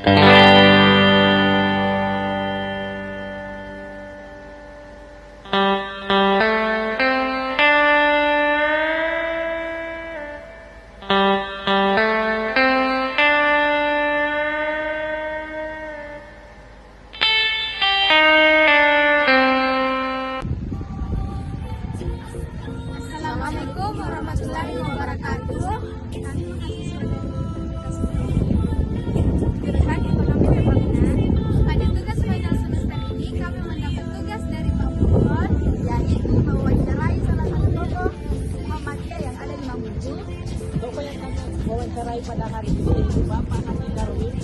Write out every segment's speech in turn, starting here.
Assalamualaikum warahmatullahi wabarakatuh. Pada tugas final semester ini kami mendapat tugas dari Pak Pupon, yaitu mewawancarai salah satu tokoh Muhammadiyah yang ada di Mamuju. Tokoh yang kami wawancarai pada hari ini yaitu Bapak Haji Darwin.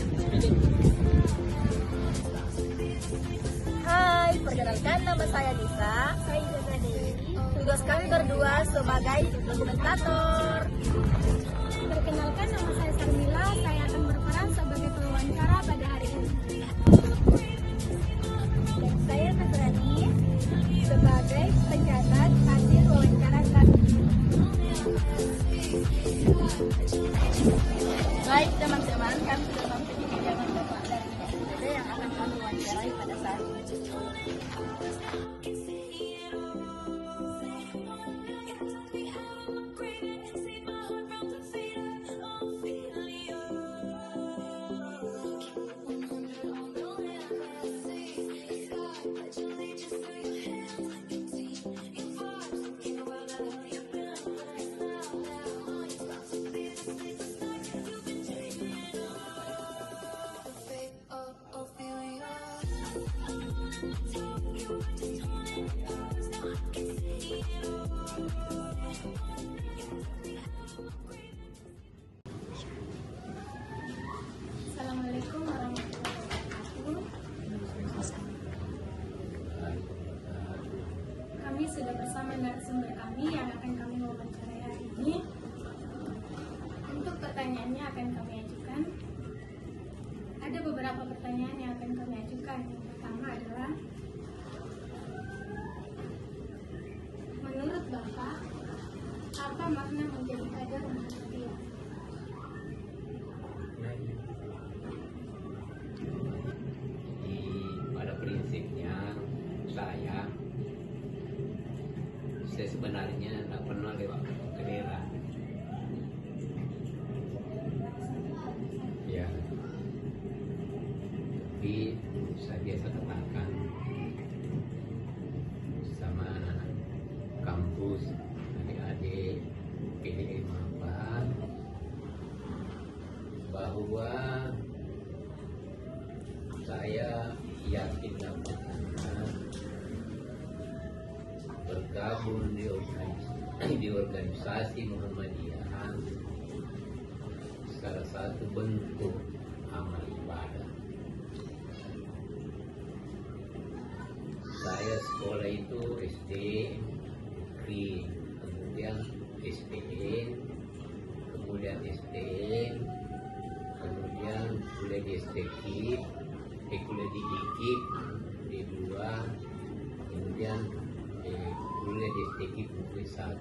Hai, perkenalkan nama saya Nisa. Saya Ida Dewi. Tugas kami berdua sebagai dokumentator. Perkenalkan nama saya Sarmila. Saya akan berperan sebagai pewawancara pada hari ini. Dan saya Nasrani sebagai pencatat hasil wawancara kami. Baik teman-teman, kami sudah sampai di kediaman Bapak dari SPP yang akan kami wawancarai pada saat ini. Assalamualaikum warahmatullahi wabarakatuh. Kami sudah bersama narasumber kami yang akan kami wawancarai hari ini. Untuk pertanyaannya akan kami ajukan. Ada beberapa pertanyaan yang akan kami ajukan. Yang pertama adalah, menurut Bapak, apa makna menjadi kader Muhammadiyah? Pada prinsipnya saya sebenarnya tidak pernah lewat bendera. Ya, tapi saya biasa katakan sama anak-anak kampus, adik-adik PDM apa, bahwa saya yakin dapat bergabung di organisasi Muhammadiyah salah satu bentuk amal ibadah. Saya sekolah itu SD, negeri, kemudian SPN, kemudian STM, kemudian kuliah di STKIP, kuliah di IKIP, D2, kemudian kuliah di STKIP negeri 1.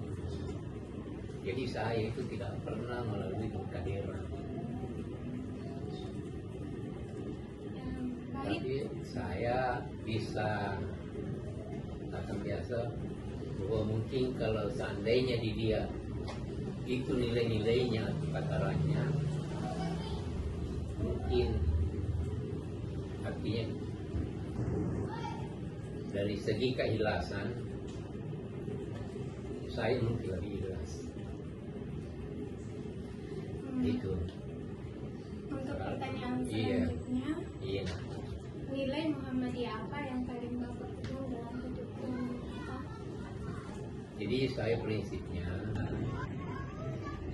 Jadi saya itu tidak pernah melalui kaderan. Tapi saya bisa akan biasa bahwa mungkin kalau seandainya di dia itu nilai-nilainya, takarannya mungkin artinya dari segi keikhlasan saya mungkin lebih ikhlas. Itu. Untuk pertanyaan selanjutnya, Iya. nilai Muhammadiyah apa yang paling Bapak pegang dalam hidup Bapak? Jadi saya prinsipnya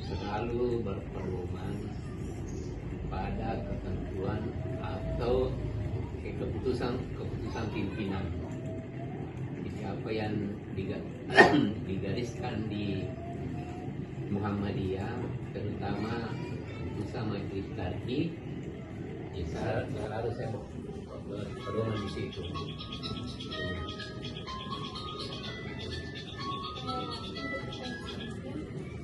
selalu berpedoman pada ketentuan atau keputusan pimpinan. Jadi apa yang digariskan di Muhammadiyah, terutama keputusan majelis tarjih, selalu saya berpedoman di situ.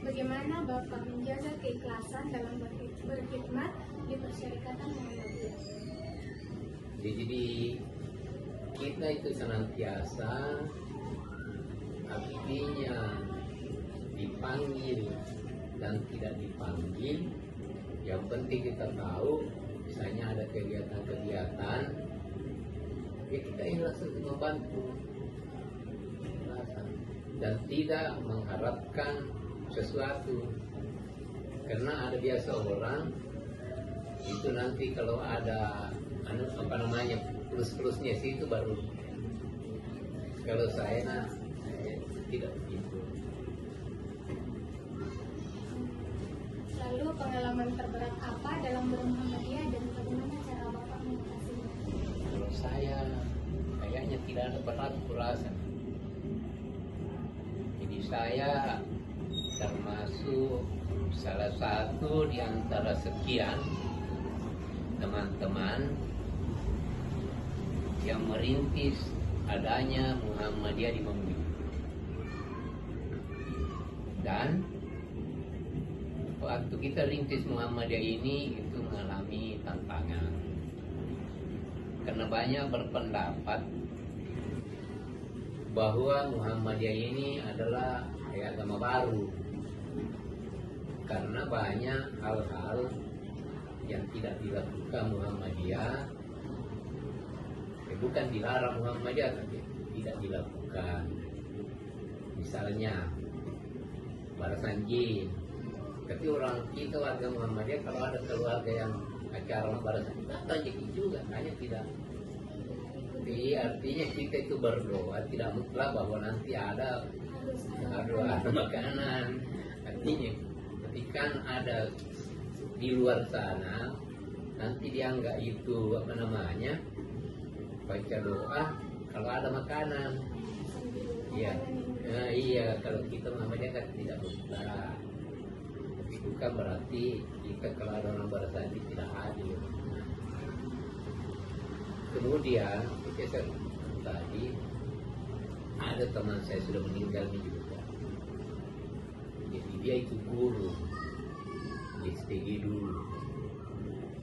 Bagaimana Bapak menjaga keikhlasan dalam berkhidmat di Persyarikatan Muhammadiyah? Jadi kita itu senantiasa artinya dipanggil dan tidak dipanggil, yang penting kita tahu misalnya ada kegiatan-kegiatan ya kita ikhlas untuk membantu dan tidak mengharapkan sesuatu, karena ada biasa orang itu nanti kalau ada plus-plusnya sih itu baru. Kalau saya tidak begitu. Lalu pengalaman terberat apa dalam bermuhammadiyah dan bagaimana cara Bapak mengatasinya? Kalau saya kayaknya tidak ada berat kurasa. Jadi saya termasuk salah satu di antara sekian teman-teman yang merintis adanya Muhammadiyah di Mamuju. Dan waktu kita rintis Muhammadiyah ini itu mengalami tantangan, karena banyak berpendapat bahwa Muhammadiyah ini adalah agama baru, karena banyak hal-hal yang tidak dilakukan Muhammadiyah, bukan dilarang Muhammadiyah tapi tidak dilakukan. Misalnya balasan jin, tapi orang kita warga Muhammadiyah kalau ada keluarga yang acara balasan datang jadi juga, hanya tidak. Jadi artinya kita itu berdoa tidak mutlak bahwa nanti ada makanan. Artinya ketika ada di luar sana nanti dianggap itu baca doa kalau ada makanan. Iya, iya, kalau kita Muhammadiyah kan tidak mutlak. Tapi bukan berarti kita kalau ada orang bersaji tidak hadir. Kemudian saya tadi ada teman saya sudah meninggal juga. Jadi dia itu guru di STG dulu.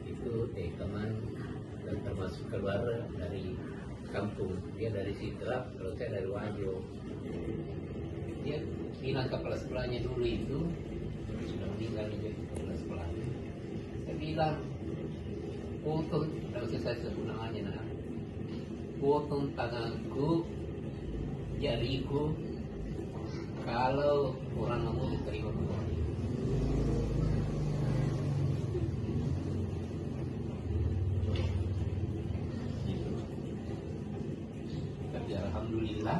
Itu teman dan termasuk keluar dari kampung. Dia dari Sidrap, kalau saya dari Wajo. Dia bilang kepala sekolahnya dulu itu sudah meninggal juga kepala sekolahnya. Saya bilang, potong, kalau saya sebut namanya, potong tanganku, jariku, kalau orang mau diterima kembali. Tapi alhamdulillah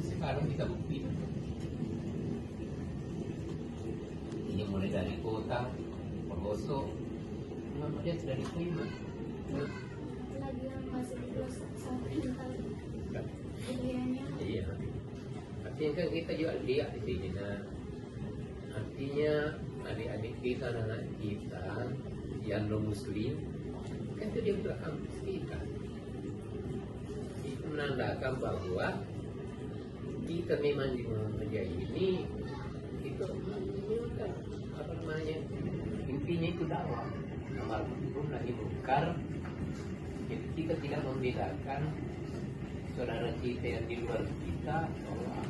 sekarang kita bukti ini mulai dari kota Peloso dia sudah diterima. Lagi yang masih di pesantren kali budayanya. Iya. Artinya kan kita juga lihat di sini. Nah, artinya adik-adik kita, anak kita yang non muslim kan itu dia belakang kita. Itu menandakan bahwa kita memang di Muhammadiyah ini itu apa namanya, intinya itu dakwah amal ma'ruf nahi munkar. Jadi kita tidak membedakan saudara kita yang di luar kita bahwa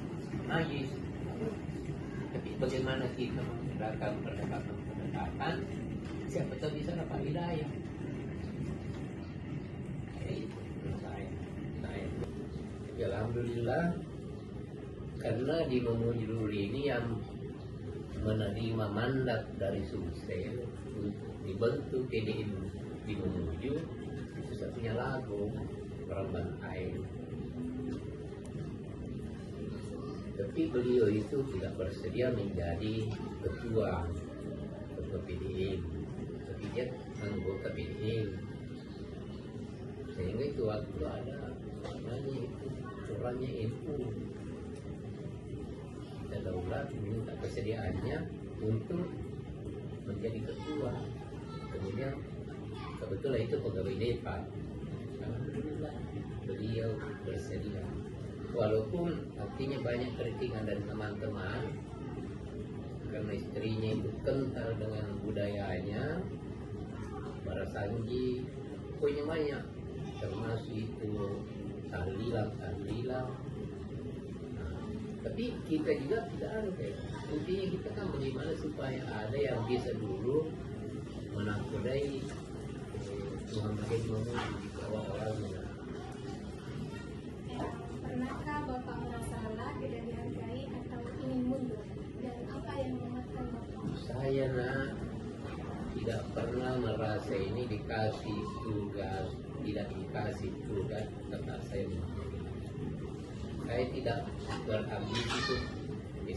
najis, tapi bagaimana kita membedakan pendekatan siapa tahu bisa dapat hidayah. Ya, alhamdulillah, karena di Mamuju ini yang menerima mandat dari Sumsel untuk dibentuk TDM di Mamuju itu satunya lagu Ramban Air. Tapi beliau itu tidak bersedia menjadi ketua PDM, tapi dia anggota PDM. Sehingga itu waktu ada namanya itu orangnya NU, kita daulat minta kesediaannya untuk menjadi ketua. Kemudian kebetulan itu pegawai DEPA. Alhamdulillah beliau bersedia. walaupun artinya banyak kritikan dari teman-teman karena istrinya itu kental dengan budayanya, Barasanji punya banyak, termasuk itu tahlilan. Nah, tapi kita juga tidak ada kayak intinya kita kan bagaimana supaya ada yang bisa dulu menakodai Muhammadiyah di awal-awalnya. Pernahkah Bapak merasa lelah, tidak dihargai, atau ingin mundur? Dan apa yang memuatkan Bapak? Saya tidak pernah merasa ini dikasih tugas, tidak dikasih tugas, tetap saya mengerti. Saya tidak berambisi itu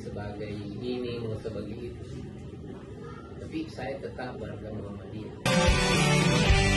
sebagai ini mau sebagai itu, tapi saya tetap beragama Muhammadiyah.